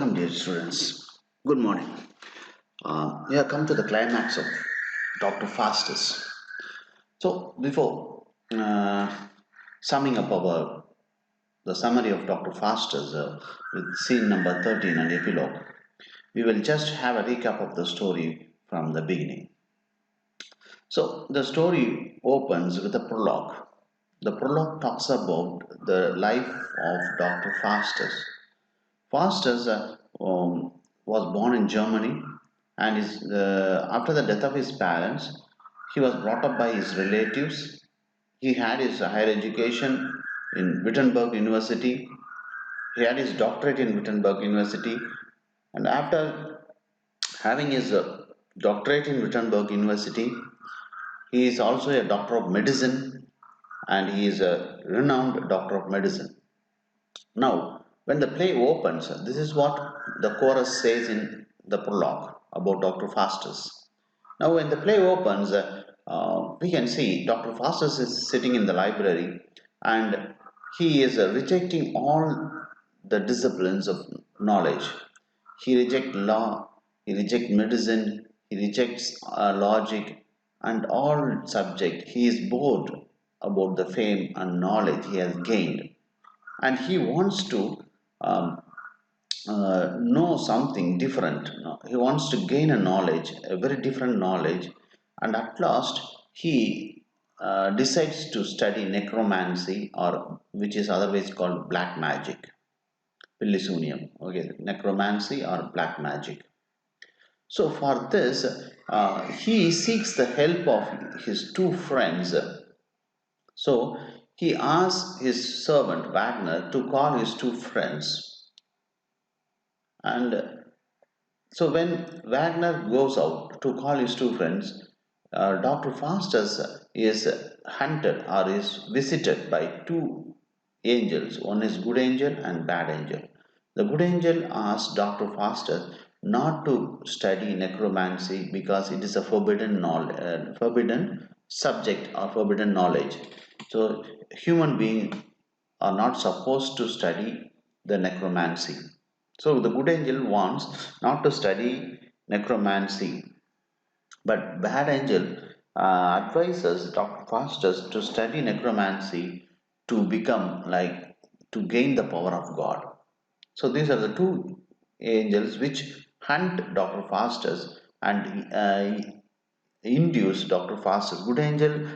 Welcome, dear students. Good morning. We have come to the climax of Dr. Faustus. So, before summing up the summary of Dr. Faustus with scene number 13 and epilogue, we will just have a recap of the story from the beginning. So, the story opens with a prologue. The prologue talks about the life of Dr. Faustus. Faustus was born in Germany, and after the death of his parents, he was brought up by his relatives. He had his higher education in Wittenberg University. He had his doctorate in Wittenberg University, and after having his doctorate in Wittenberg University, he is also a doctor of medicine, and he is a renowned doctor of medicine. Now, when the play opens, this is what the chorus says in the prologue about Dr. Faustus. Now, when the play opens, we can see Dr. Faustus is sitting in the library and he is rejecting all the disciplines of knowledge. He rejects law, he rejects medicine, he rejects logic and all subject. He is bored about the fame and knowledge he has gained, and he wants to um, know something different. He wants to gain a knowledge, a very different knowledge, and at last he decides to study necromancy, or which is otherwise called black magic, Pillisunium. Okay, necromancy or black magic. So for this, he seeks the help of his two friends. So he asks his servant Wagner to call his two friends. And so when Wagner goes out to call his two friends, Dr. Faustus is hunted or is visited by two angels. One is good angel and bad angel. The good angel asks Dr. Faustus not to study necromancy because it is a forbidden knowledge, forbidden subject or forbidden knowledge. So human beings are not supposed to study the necromancy. So the good angel wants not to study necromancy, but bad angel advises Dr. Faustus to study necromancy to become like to gain the power of God. So these are the two angels which hunt Dr. Faustus and induce Dr. Faustus. Good angel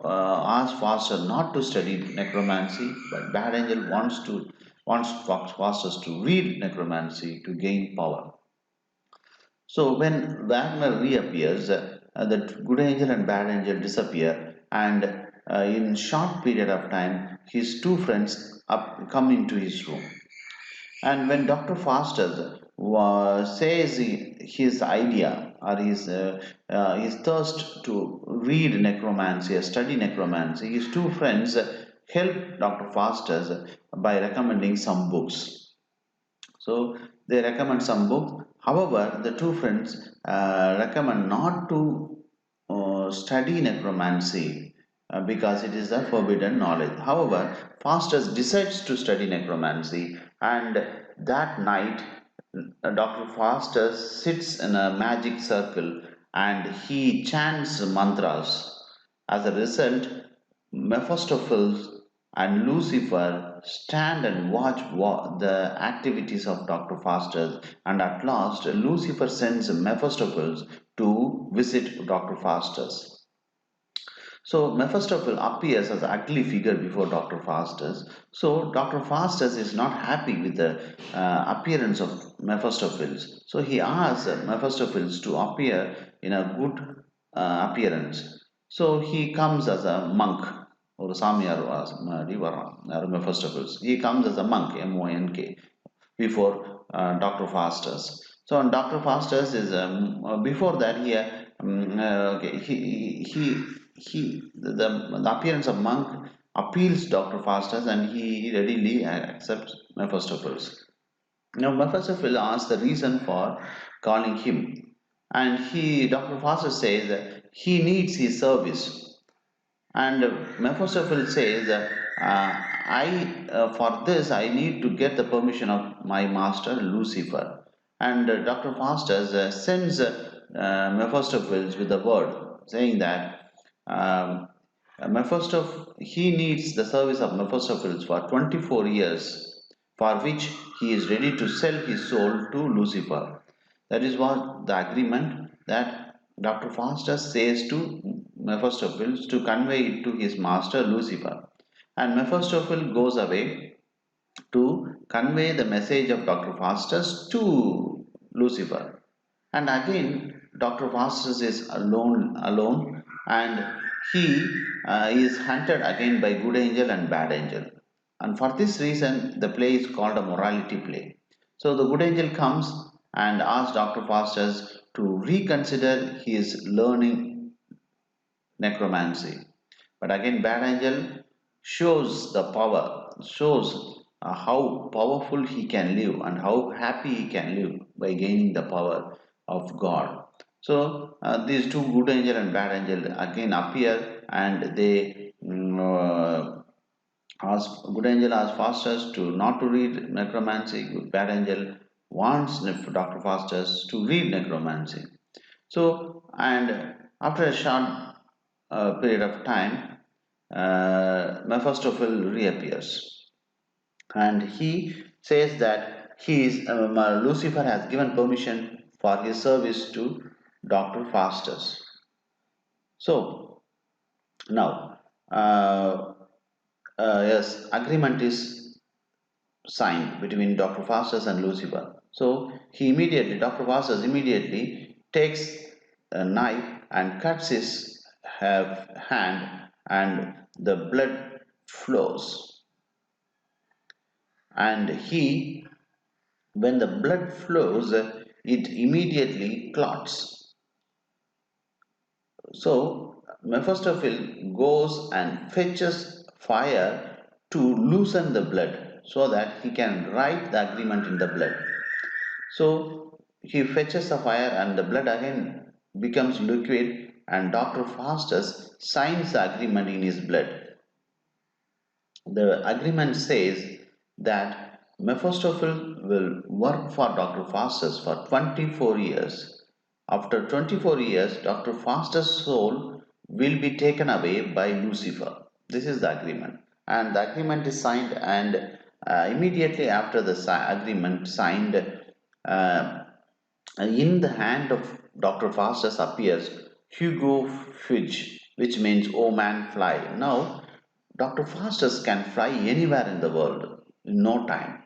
asks Faustus not to study necromancy, but bad angel wants Faustus to read necromancy to gain power. So when Wagner reappears, the good angel and bad angel disappear, and in short period of time, his two friends come into his room. And when Dr. Faustus says his idea or his thirst to read necromancy or study necromancy, his two friends help Dr. Faustus by recommending some books. So they recommend some books. However, the two friends recommend not to study necromancy because it is a forbidden knowledge. However, Faustus decides to study necromancy, and that night, Dr. Faustus sits in a magic circle and he chants mantras. As a result, Mephastophilis and Lucifer stand and watch the activities of Dr. Faustus, and at last Lucifer sends Mephastophilis to visit Dr. Faustus. So Mephastopheles appears as an ugly figure before Dr. Faustus. So Dr. Faustus is not happy with the appearance of Mephastopheles. So he asks Mephastopheles to appear in a good appearance. So he comes as a monk or Samyar or Mephastopheles. He comes as a monk, M-O-N-K, before Dr. Faustus. So Dr. Faustus is before that okay, the appearance of monk appeals Dr. Faustus, and he readily accepts Mephastopheles. Now Mephastopheles asks the reason for calling him, and Dr. Faustus says that he needs his service. And Mephastophilis says, for this I need to get the permission of my master Lucifer. And Dr. Faustus sends Mephastophilis with the word saying that he needs the service of Mephastophilis for 24 years, for which he is ready to sell his soul to Lucifer. That is what the agreement that Dr. Faustus says to Mephastophilis to convey it to his master Lucifer. And Mephastophilis goes away to convey the message of Dr. Faustus to Lucifer. And again, Dr. Faustus is alone, and he is hunted again by good angel and bad angel. And for this reason, the play is called a morality play. So the good angel comes and asks Dr. Faustus to reconsider his learning necromancy. But again, bad angel shows the power, shows how powerful he can live and how happy he can live by gaining the power of God. So these two good angel and bad angel again appear, and they ask good angel asks Faustus to not to read necromancy. Bad angel wants Dr. Faustus to read necromancy. So, and after a short period of time, Mephastopheles reappears, and he says that Lucifer has given permission for his service to Dr. Faustus. So now, yes, agreement is signed between Dr. Faustus and Lucifer. So Dr. Faustus immediately takes a knife and cuts his hand, and the blood flows. And when the blood flows, it immediately clots. So Mephastopheles goes and fetches fire to loosen the blood so that he can write the agreement in the blood. So he fetches the fire and the blood again becomes liquid, and Dr. Faustus signs the agreement in his blood. The agreement says that Mephastopheles will work for Dr. Faustus for 24 years. After 24 years, Dr. Faustus' soul will be taken away by Lucifer. This is the agreement. And the agreement is signed, and immediately after the agreement signed, in the hand of Dr. Faustus appears Hugo Fudge, which means "Oh man, fly." Now, Dr. Faustus can fly anywhere in the world in no time.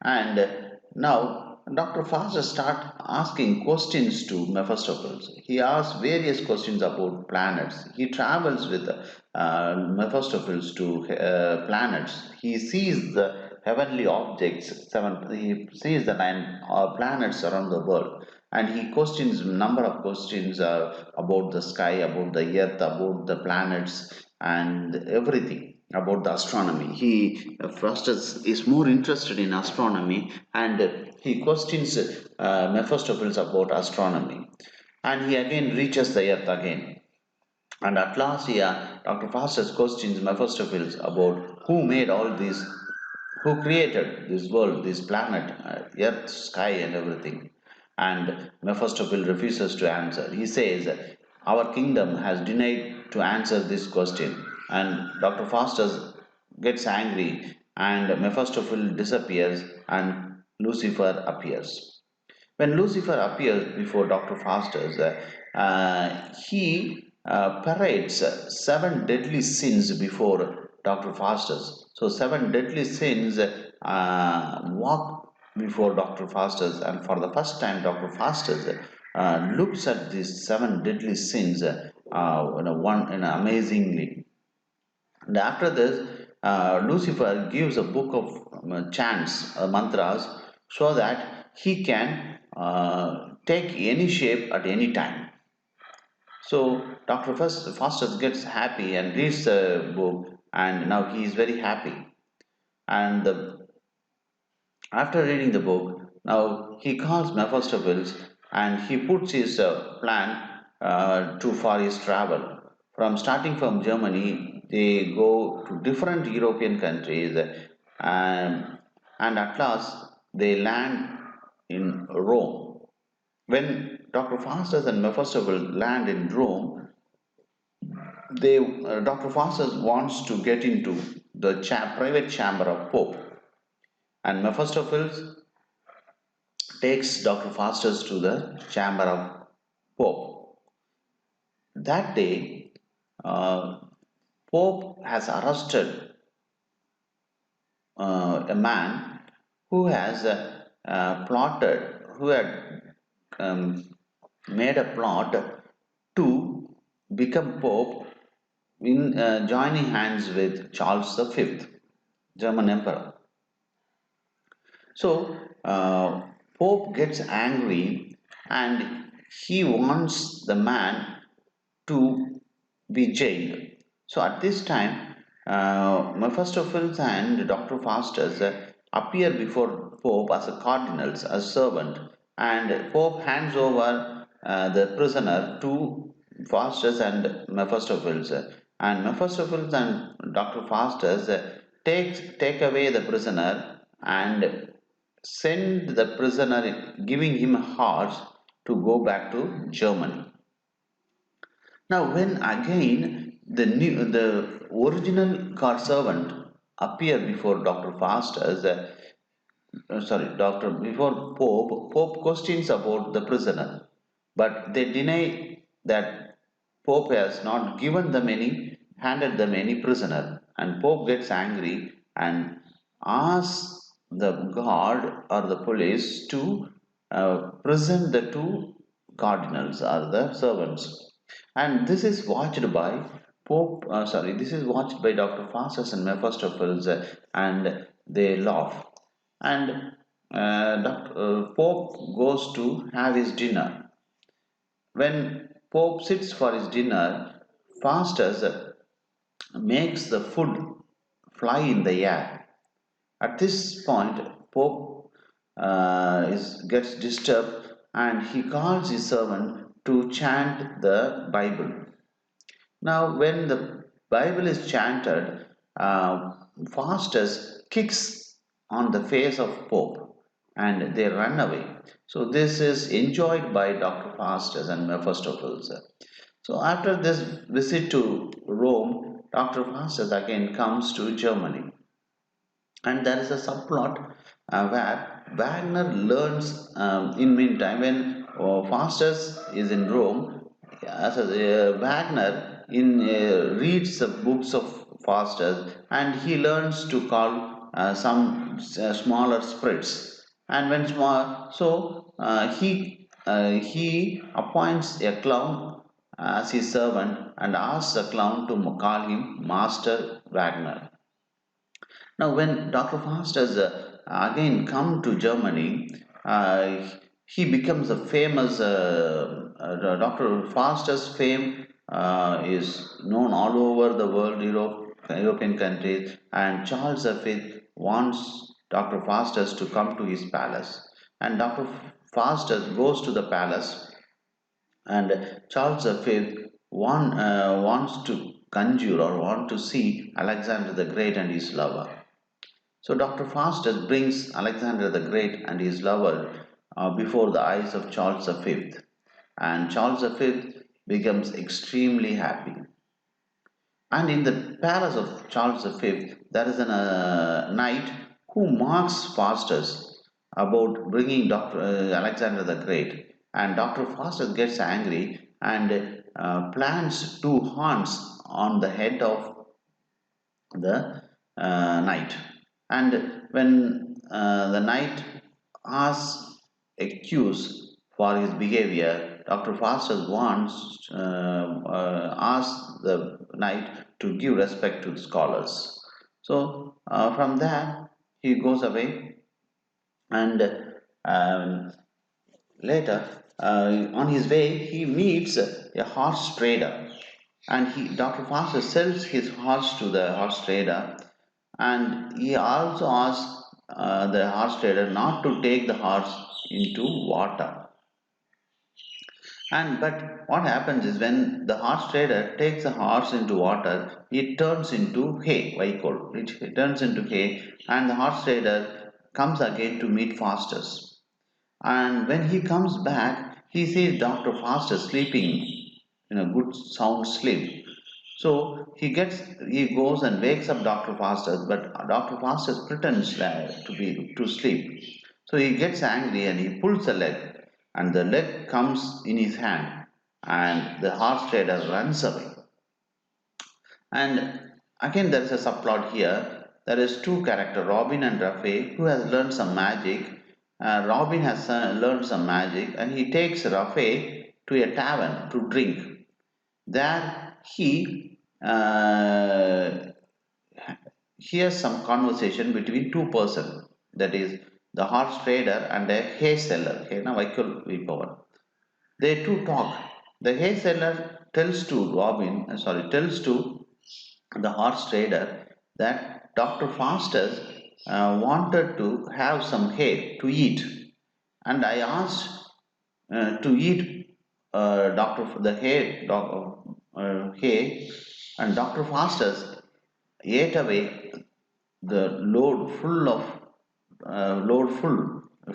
And now Dr. Faustus start asking questions to Mephastopheles. He asks various questions about planets. He travels with Mephastopheles to planets. He sees the heavenly objects. He sees the nine planets around the world, and he questions number of questions about the sky, about the earth, about the planets, and everything about the astronomy. He first is more interested in astronomy, and he questions Mephastopheles about astronomy, and he again reaches the earth again. And at last, here, Dr. Faustus questions Mephastopheles about who made all these, who created this world, this planet, earth, sky, and everything. And Mephastopheles refuses to answer. He says, "Our kingdom has denied to answer this question." And Dr. Faustus gets angry, and Mephastopheles disappears, and Lucifer appears. When Lucifer appears before Dr. Faustus, he parades seven deadly sins before Dr. Faustus. So, seven deadly sins walk before Dr. Faustus, and for the first time, Dr. Faustus looks at these seven deadly sins amazingly. And after this, Lucifer gives a book of chants, mantras, so that he can take any shape at any time. So Dr. Faustus gets happy and reads the book, and now he is very happy. And after reading the book, now he calls Mephastopheles, and he puts his plan to for his travel. from starting from Germany, they go to different European countries, and at last they land in Rome. When Dr. Faustus and Mephastophilis land in Rome, Dr. Faustus wants to get into the private chamber of Pope, and Mephastophilis takes Dr. Faustus to the chamber of Pope. That day, uh, Pope has arrested a man who has who had um, made a plot to become Pope in joining hands with Charles V, German Emperor. So Pope gets angry and he wants the man to be jailed. So at this time, Mephastophilis and Dr. Faustus appear before Pope as a cardinals, as servant, and Pope hands over the prisoner to Faustus and Mephastophilis. And Mephastophilis and Dr. Faustus take away the prisoner and send the prisoner, giving him a horse to go back to Germany. Now, when again the original car servant appear before Dr. Faustus, Doctor before Pope questions about the prisoner, but they deny that Pope has not given them any, handed them any prisoner, and Pope gets angry and asks the guard or the police to present the two cardinals or the servants, and this is watched by this is watched by Dr. Faustus and Mephastophilis, and they laugh. And Pope goes to have his dinner. When Pope sits for his dinner, Faustus makes the food fly in the air. At this point, Pope gets disturbed and he calls his servant to chant the Bible. Now, when the Bible is chanted, Faustus kicks on the face of Pope and they run away. So, this is enjoyed by Dr. Faustus and Mephastophilis. So, after this visit to Rome, Dr. Faustus again comes to Germany, and there is a subplot where Wagner learns in meantime when Faustus is in Rome, Wagner reads the books of Faustus and he learns to call some smaller spirits, and when small, so he appoints a clown as his servant and asks the clown to call him Master Wagner. Now, when Dr. Faustus again come to Germany, he becomes a famous. Dr. Faustus' fame is known all over the world, European countries, and Charles V wants Dr. Faustus to come to his palace, and Dr. Faustus goes to the palace, and Charles V wants to conjure or want to see Alexander the Great and his lover. So Dr. Faustus brings Alexander the Great and his lover before the eyes of Charles V, and Charles V becomes extremely happy. And in the palace of Charles V, there is a knight who mocks Faustus about bringing Alexander the Great, and Dr. Faustus gets angry and plants two horns on the head of the knight. And when the knight asks excuse for his behavior, Dr. Faustus asks the knight to give respect to the scholars. So from there, he goes away, and later, on his way, he meets a horse trader, and Dr. Faustus sells his horse to the horse trader, and he also asks the horse trader not to take the horse into water. And but what happens is when the horse trader takes the horse into water, it turns into hay, vehicle. It turns into hay, and the horse trader comes again to meet Faustus. And when he comes back, he sees Dr. Faustus sleeping in a good sound sleep. So he goes and wakes up Dr. Faustus, but Dr. Faustus pretends to sleep. So he gets angry and he pulls the leg, and the leg comes in his hand, and the horse trader runs away. And again, there is a subplot here. There is two characters, Robin and Rafe, who has learned some magic. Robin has learned some magic, and he takes Rafe to a tavern to drink. There, he hears some conversation between two persons. That is, the horse trader and a hay seller. Hay na vehicle power. They two talk. The hay seller tells to the horse trader that Dr. Faustus wanted to have some hay to eat, and I asked to eat hay, and Dr. Faustus ate away the load full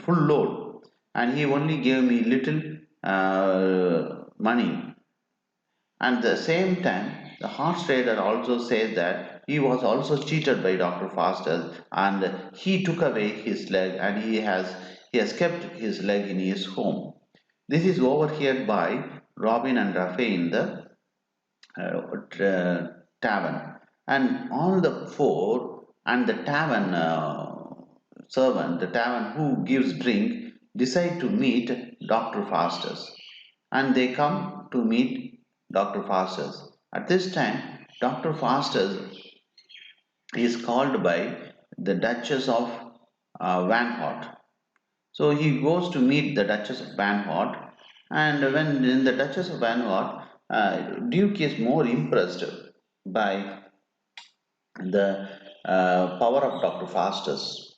load, and he only gave me little money. And at the same time, the horse trader also says that he was also cheated by Dr. Faustus, and he took away his leg, and he has kept his leg in his home. This is overheard by Robin and Rafe in the tavern, and all the four and the tavern servant, the tavern who gives drink, decide to meet Dr. Faustus, and they come to meet Dr. Faustus. At this time, Dr. Faustus is called by the Duchess of Van Hort. So he goes to meet the Duchess of Van Hort, and when in the Duchess of Van Hort, Duke is more impressed by the power of Dr. Faustus.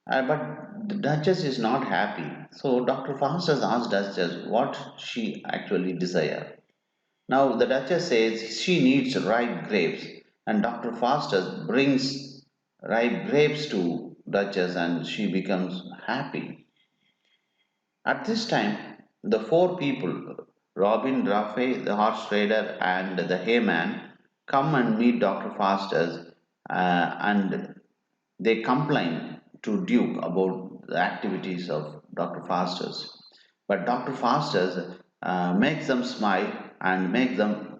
But the Duchess is not happy. So Dr. Faustus asks Duchess what she actually desires. Now the Duchess says she needs ripe grapes, and Dr. Faustus brings ripe grapes to Duchess, and she becomes happy. At this time, the four people, Robin, Raphael, the horse trader, and the hayman, come and meet Dr. Faustus, and they complain to Duke about the activities of Dr. Faustus. But Dr. Faustus makes them smile and make them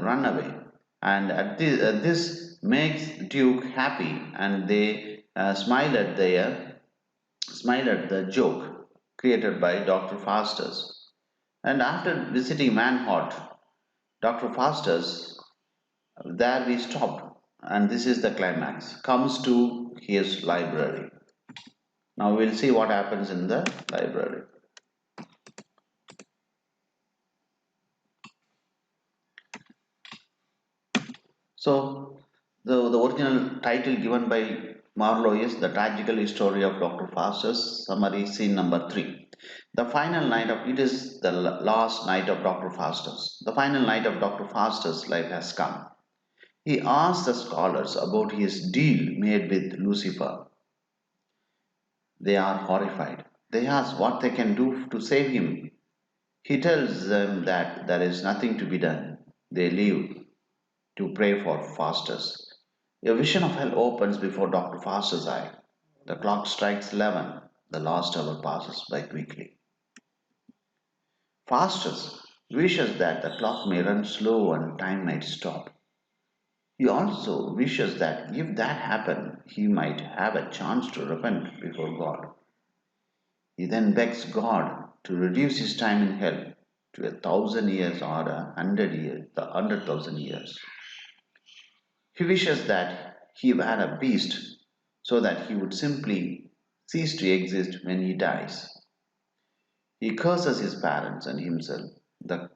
run away. And this makes Duke happy, and they smile at the joke created by Dr. Faustus. And after visiting Manhot, Dr. Faustus, there we stopped, and this is the climax, comes to his library. Now we'll see what happens in the library. So, the original title given by Marlowe is The Tragical History of Dr. Faustus, summary scene number 3. The final night of it is the last night of Dr. Faustus. The final night of Dr. Faustus' life has come. He asks the scholars about his deal made with Lucifer. They are horrified. They ask what they can do to save him. He tells them that there is nothing to be done. They leave to pray for Faustus. A vision of hell opens before Dr. Faustus' eye. The clock strikes 11. The last hour passes by quickly. Faustus wishes that the clock may run slow and time might stop. He also wishes that if that happened, he might have a chance to repent before God. He then begs God to reduce his time in hell to 1,000 years or 100 years, 100,000 years. He wishes that he were a beast so that he would simply cease to exist when he dies. He curses his parents and himself. The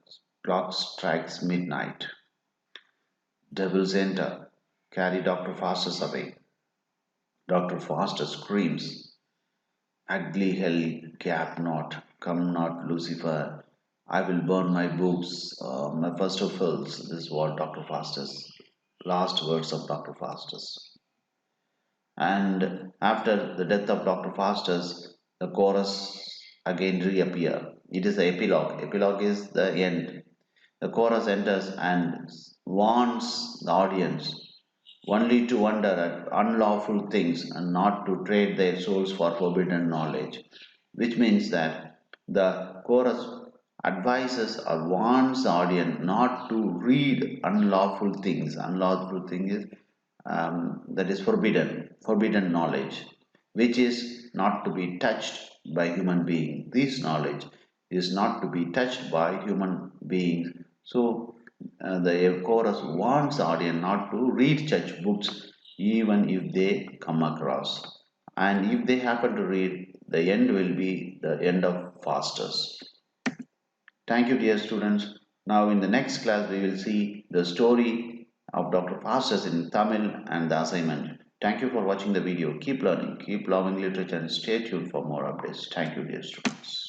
clock strikes midnight. Devils enter, carry Dr. Faustus away. Dr. Faustus screams, "Ugly hell, gape not, come not, Lucifer. I will burn my books, Mephastophilis. This is what Dr. Faustus, last words of Dr. Faustus. And after the death of Dr. Faustus, the chorus again reappear. It is the epilogue. Epilogue is the end. The chorus enters and warns the audience only to wonder at unlawful things and not to trade their souls for forbidden knowledge, which means that the chorus advises or warns the audience not to read unlawful things. Unlawful thing is that is forbidden knowledge, which is not to be touched by human being. This knowledge is not to be touched by human beings. So the chorus warns the audience not to read such books even if they come across. And if they happen to read, the end will be the end of Faustus. Thank you, dear students. Now, in the next class, we will see the story of Dr. Faustus in Tamil and the assignment. Thank you for watching the video. Keep learning, keep loving literature, and stay tuned for more updates. Thank you, dear students.